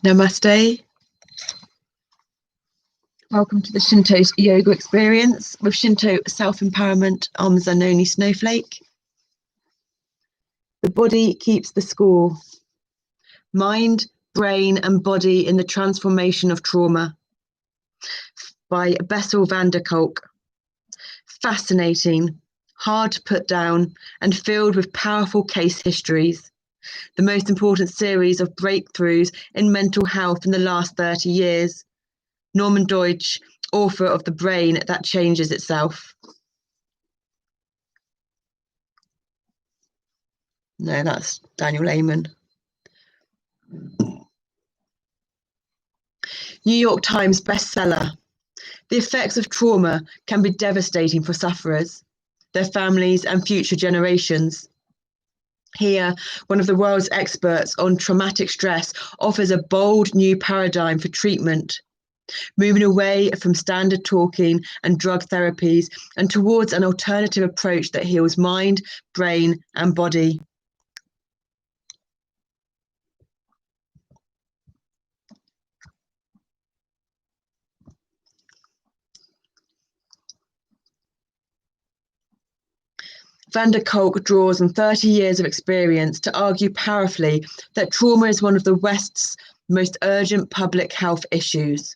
Namaste. Welcome to the Shinto's yoga experience with Shinto self-empowerment. I'm Zanoni Snowflake. The body keeps the score. Mind, brain and body in the transformation of trauma by Bessel Van Der KolK. Fascinating, hard to put down and filled with powerful case histories. The most important series of breakthroughs in mental health in the last 30 years. Norman Deutsch, author of The Brain That Changes Itself. No, that's Daniel Amen. New York Times bestseller. The effects of trauma can be devastating for sufferers, their families and future generations. Here, one of the world's experts on traumatic stress offers a bold new paradigm for treatment, moving away from standard talking and drug therapies and towards an alternative approach that heals mind, brain, and body. Van der KolK draws on 30 years of experience to argue powerfully that trauma is one of the West's most urgent public health issues,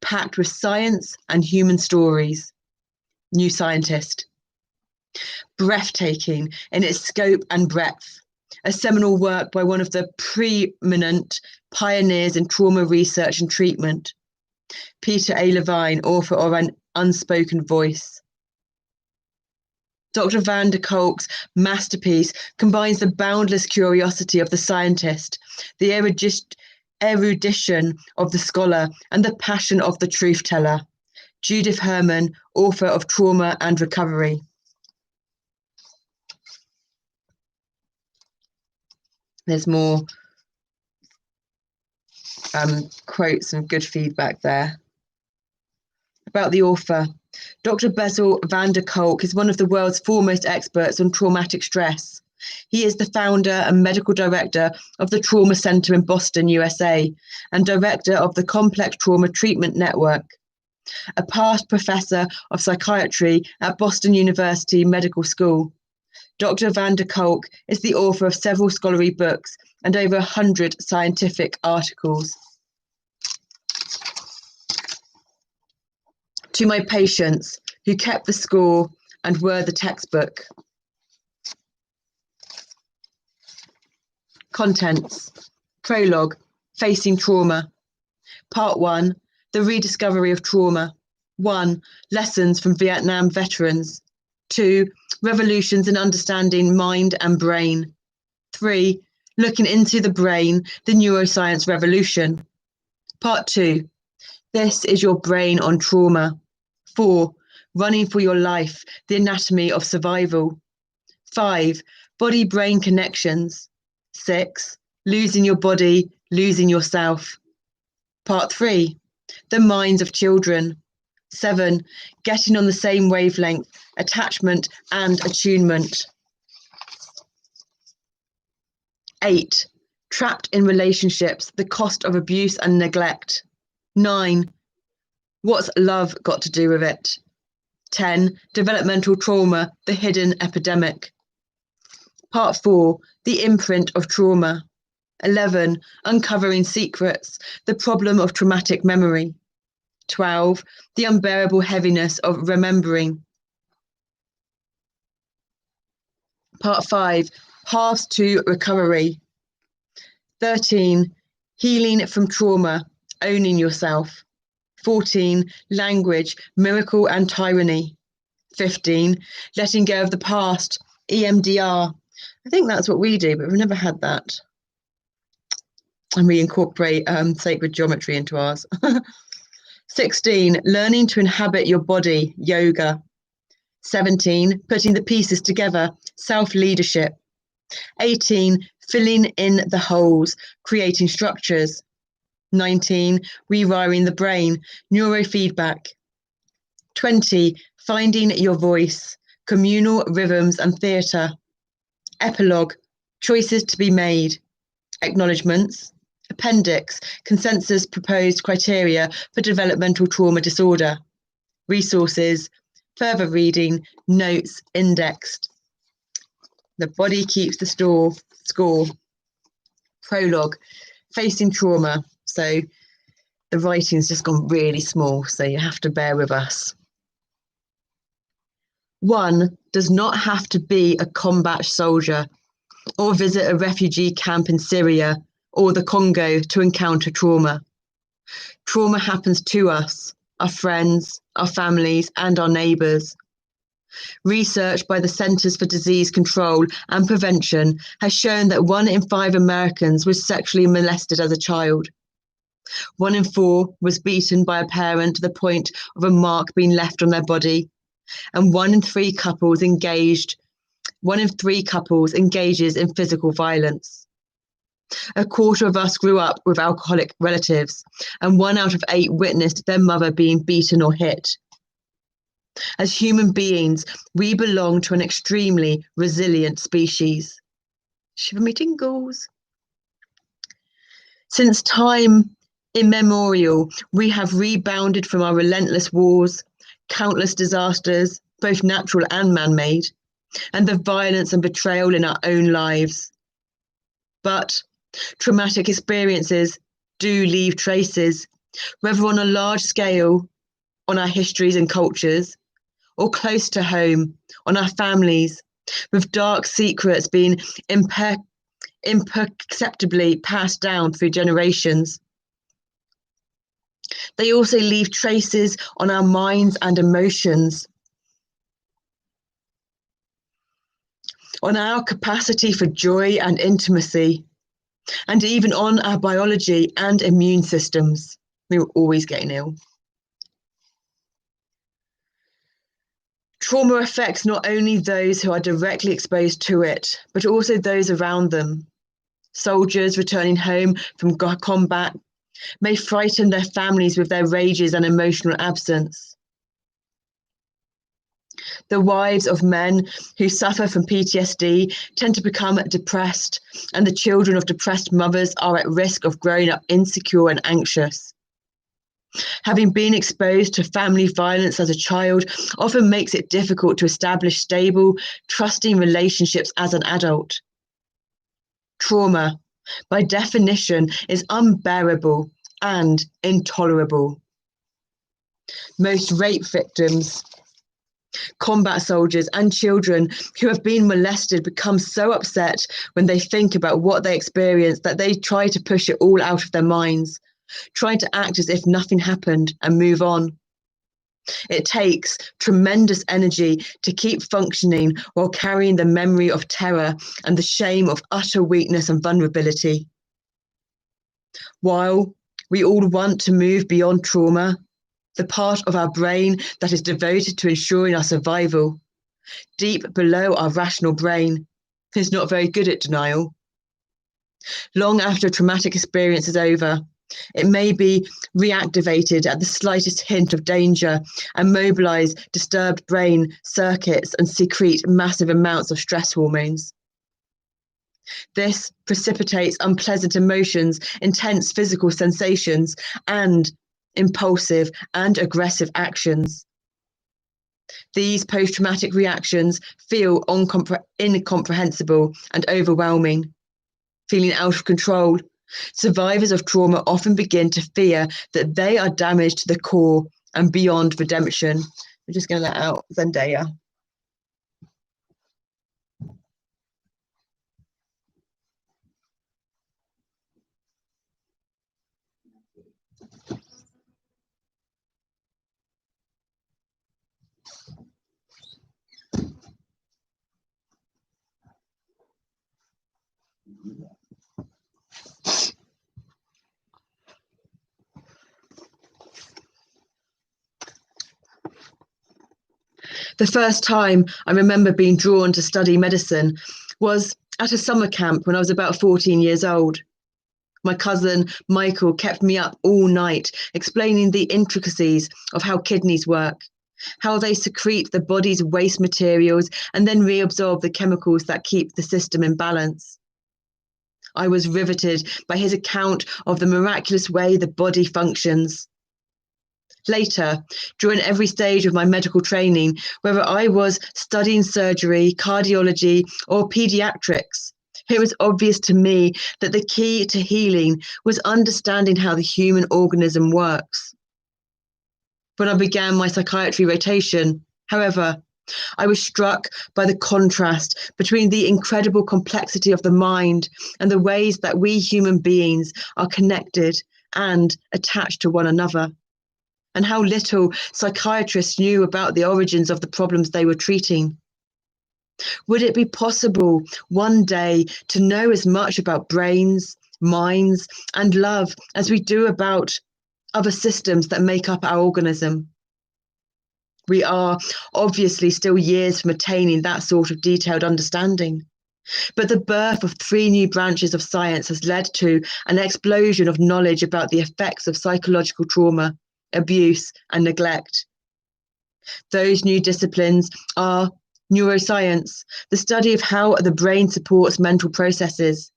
packed with science and human stories. New Scientist. Breathtaking in its scope and breadth, a seminal work by one of the preeminent pioneers in trauma research and treatment, Peter A. Levine, author of An Unspoken Voice. Dr. Van der KolK's masterpiece combines the boundless curiosity of the scientist, the erudition of the scholar, and the passion of the truth teller. Judith Herman, author of Trauma and Recovery. There's more quotes and good feedback there. About the author. Dr. Bessel Van Der KolK is one of the world's foremost experts on traumatic stress. He is the founder and medical director of the Trauma Center in Boston, USA, and director of the Complex Trauma Treatment Network. A past professor of psychiatry at Boston University Medical School, Dr. Van Der KolK is the author of several scholarly books and over 100 scientific articles. To my patients who kept the score and were the textbook. Contents. Prologue, Facing Trauma. Part 1, The Rediscovery of Trauma. 1, Lessons from Vietnam Veterans. 2, Revolutions in Understanding Mind and Brain. 3, Looking into the Brain, the Neuroscience Revolution. Part 2, This is Your Brain on Trauma. 4, running for your life, the anatomy of survival. 5, body-brain connections. 6, losing your body, losing yourself. Part 3, the minds of children. 7, getting on the same wavelength, attachment and attunement. 8, trapped in relationships, the cost of abuse and neglect. 9, what's love got to do with it? 10, developmental trauma, the hidden epidemic. Part 4, the imprint of trauma. 11, uncovering secrets, the problem of traumatic memory. 12, the unbearable heaviness of remembering. Part 5, paths to recovery. 13, healing from trauma, owning yourself. 14, language, miracle and tyranny. 15, letting go of the past, EMDR. I think that's what we do, but we've never had that. And we incorporate sacred geometry into ours. 16, learning to inhabit your body, yoga. 17, putting the pieces together, self-leadership. 18, filling in the holes, creating structures. 19, rewiring the brain, neurofeedback. 20, finding your voice, communal rhythms and theatre. Epilogue, choices to be made. Acknowledgements. Appendix, consensus proposed criteria for developmental trauma disorder. Resources, further reading, notes indexed. The body keeps the score. Prologue, facing trauma. So the writing's just gone really small, so you have to bear with us. 1 does not have to be a combat soldier or visit a refugee camp in Syria or the Congo to encounter trauma. Trauma happens to us, our friends, our families, and our neighbours. Research by the Centers for Disease Control and Prevention has shown that 1 in 5 Americans was sexually molested as a child. 1 in 4 was beaten by a parent to the point of a mark being left on their body. And 1 in 3 couples engages in physical violence. A quarter of us grew up with alcoholic relatives, and 1 out of 8 witnessed their mother being beaten or hit. As human beings, we belong to an extremely resilient species. Shiver me tingles. Since time immemorial, we have rebounded from our relentless wars, countless disasters, both natural and man-made, and the violence and betrayal in our own lives. But traumatic experiences do leave traces, whether on a large scale, on our histories and cultures, or close to home, on our families, with dark secrets being imperceptibly passed down through generations. They also leave traces on our minds and emotions, on our capacity for joy and intimacy, and even on our biology and immune systems. We were always getting ill. Trauma affects not only those who are directly exposed to it, but also those around them. Soldiers returning home from combat may frighten their families with their rages and emotional absence. The wives of men who suffer from PTSD tend to become depressed, and the children of depressed mothers are at risk of growing up insecure and anxious. Having been exposed to family violence as a child often makes it difficult to establish stable, trusting relationships as an adult. Trauma, by definition, is unbearable and intolerable. Most rape victims, combat soldiers, and children who have been molested become so upset when they think about what they experienced that they try to push it all out of their minds, trying to act as if nothing happened and move on. It takes tremendous energy to keep functioning while carrying the memory of terror and the shame of utter weakness and vulnerability. While we all want to move beyond trauma, the part of our brain that is devoted to ensuring our survival, deep below our rational brain, is not very good at denial. Long after a traumatic experience is over, it may be reactivated at the slightest hint of danger and mobilize disturbed brain circuits and secrete massive amounts of stress hormones. This precipitates unpleasant emotions, intense physical sensations, and impulsive and aggressive actions. These post-traumatic reactions feel incomprehensible and overwhelming. Feeling out of control, survivors of trauma often begin to fear that they are damaged to the core and beyond redemption. I'm just going to let out Zendaya. The first time I remember being drawn to study medicine was at a summer camp when I was about 14 years old. My cousin Michael kept me up all night explaining the intricacies of how kidneys work, how they secrete the body's waste materials and then reabsorb the chemicals that keep the system in balance. I was riveted by his account of the miraculous way the body functions. Later, during every stage of my medical training, whether I was studying surgery, cardiology, or pediatrics, it was obvious to me that the key to healing was understanding how the human organism works. When I began my psychiatry rotation, however, I was struck by the contrast between the incredible complexity of the mind and the ways that we human beings are connected and attached to one another, and how little psychiatrists knew about the origins of the problems they were treating. Would it be possible one day to know as much about brains, minds, and love as we do about other systems that make up our organism? We are obviously still years from attaining that sort of detailed understanding. But the birth of 3 new branches of science has led to an explosion of knowledge about the effects of psychological trauma, abuse, and neglect. Those new disciplines are neuroscience, the study of how the brain supports mental processes.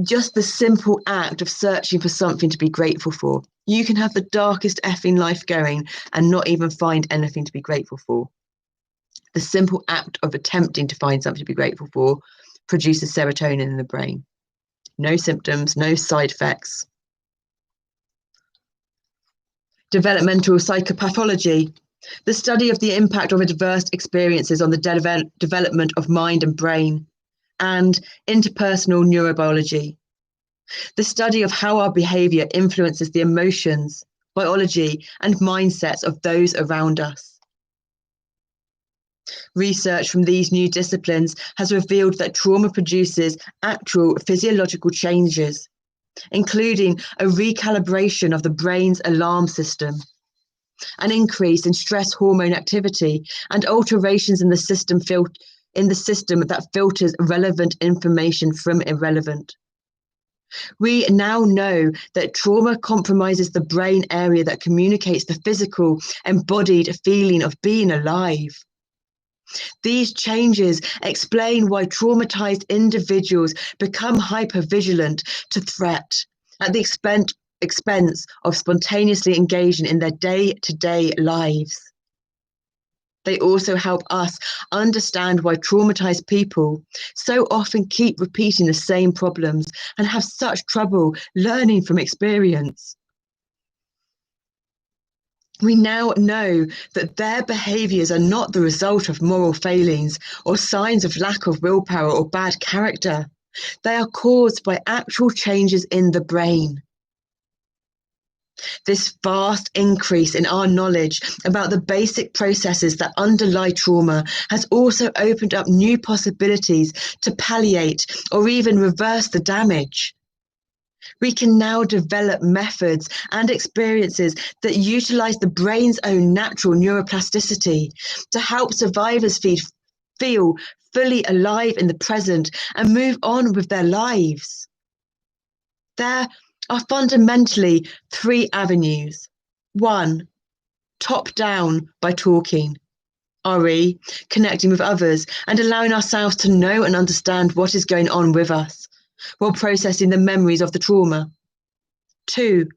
Just the simple act of searching for something to be grateful for. You can have the darkest effing life going and not even find anything to be grateful for. The simple act of attempting to find something to be grateful for produces serotonin in the brain. No symptoms, no side effects. Developmental psychopathology, the study of the impact of adverse experiences on the development of mind and brain, and interpersonal neurobiology, the study of how our behavior influences the emotions, biology, and mindsets of those around us. Research from these new disciplines has revealed that trauma produces actual physiological changes, including a recalibration of the brain's alarm system, an increase in stress hormone activity, and alterations in the system that filters relevant information from irrelevant. We now know that trauma compromises the brain area that communicates the physical, embodied feeling of being alive. These changes explain why traumatized individuals become hypervigilant to threat at the expense of spontaneously engaging in their day-to-day lives. They also help us understand why traumatized people so often keep repeating the same problems and have such trouble learning from experience. We now know that their behaviors are not the result of moral failings or signs of lack of willpower or bad character. They are caused by actual changes in the brain. This vast increase in our knowledge about the basic processes that underlie trauma has also opened up new possibilities to palliate or even reverse the damage. We can now develop methods and experiences that utilize the brain's own natural neuroplasticity to help survivors feel fully alive in the present and move on with their lives. There are fundamentally 3 avenues. 1, top down by talking. RE, connecting with others and allowing ourselves to know and understand what is going on with us, while processing the memories of the trauma. 2,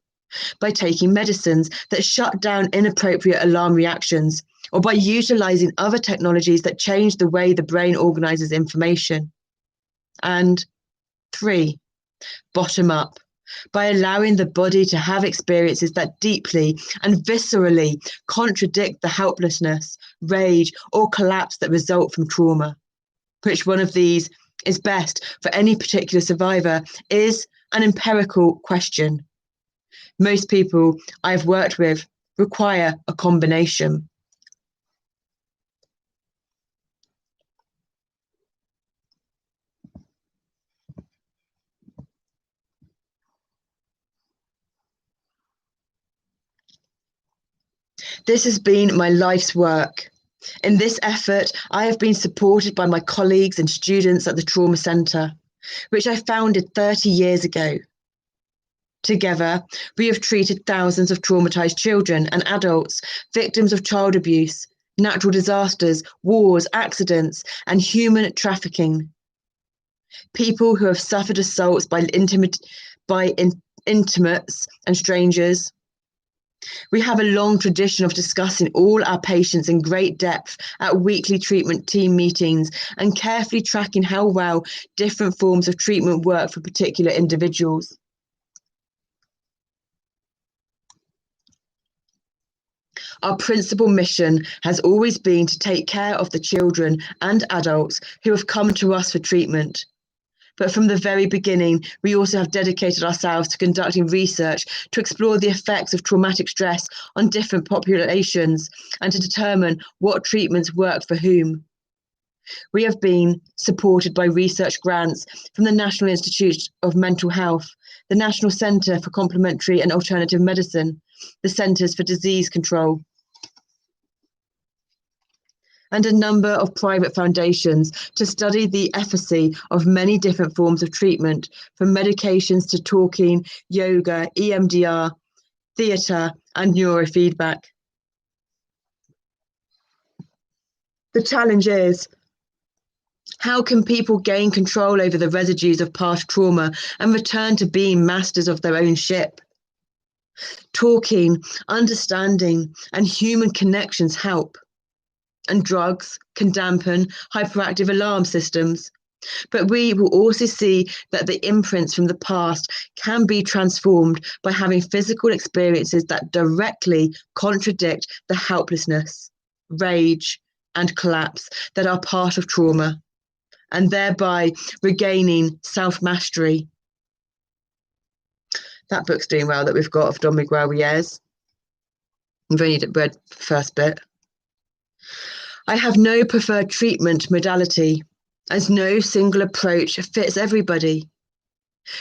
by taking medicines that shut down inappropriate alarm reactions, or by utilizing other technologies that change the way the brain organizes information. And 3, bottom up, by allowing the body to have experiences that deeply and viscerally contradict the helplessness, rage, or collapse that result from trauma. Which one of these is best for any particular survivor is an empirical question. Most people I've worked with require a combination. This has been my life's work. In this effort, I have been supported by my colleagues and students at the Trauma Centre, which I founded 30 years ago. Together, we have treated thousands of traumatized children and adults, victims of child abuse, natural disasters, wars, accidents, and human trafficking. People who have suffered assaults by intimates and strangers. We have a long tradition of discussing all our patients in great depth at weekly treatment team meetings and carefully tracking how well different forms of treatment work for particular individuals. Our principal mission has always been to take care of the children and adults who have come to us for treatment. But from the very beginning, we also have dedicated ourselves to conducting research to explore the effects of traumatic stress on different populations and to determine what treatments work for whom. We have been supported by research grants from the National Institute of Mental Health, the National Centre for Complementary and Alternative Medicine, the Centres for Disease Control, and a number of private foundations to study the efficacy of many different forms of treatment, from medications to talking, yoga, EMDR, theatre, and neurofeedback. The challenge is, how can people gain control over the residues of past trauma and return to being masters of their own ship? Talking, understanding, and human connections help. And drugs can dampen hyperactive alarm systems. But we will also see that the imprints from the past can be transformed by having physical experiences that directly contradict the helplessness, rage, and collapse that are part of trauma, and thereby regaining self-mastery. That book's doing well that we've got of Don Miguel Ruiz. I've only read the first bit. I have no preferred treatment modality, as no single approach fits everybody.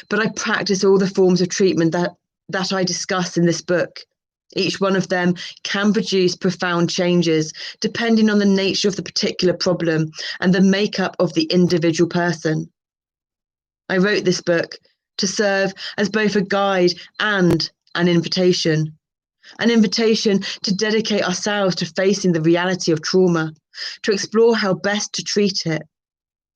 But I practice all the forms of treatment that I discuss in this book. Each one of them can produce profound changes, depending on the nature of the particular problem and the makeup of the individual person. I wrote this book to serve as both a guide and an invitation to dedicate ourselves to facing the reality of trauma, to explore how best to treat it,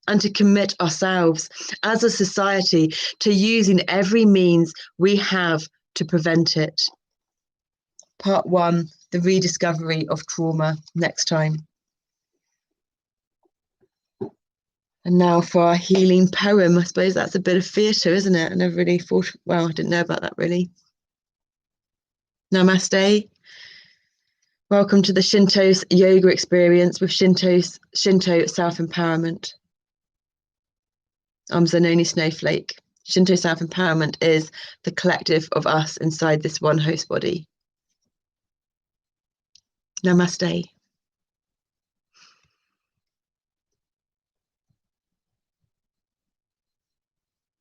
and to commit ourselves as a society to using every means we have to prevent it. Part 1, the rediscovery of trauma, next time. And now for our healing poem. I suppose that's a bit of theatre, isn't it? I never really thought, well, I didn't know about that really. Namaste. Welcome to the Shinto's yoga experience with Shinto self-empowerment. I'm Zanoni Snowflake. Shinto self-empowerment is the collective of us inside this one host body. Namaste.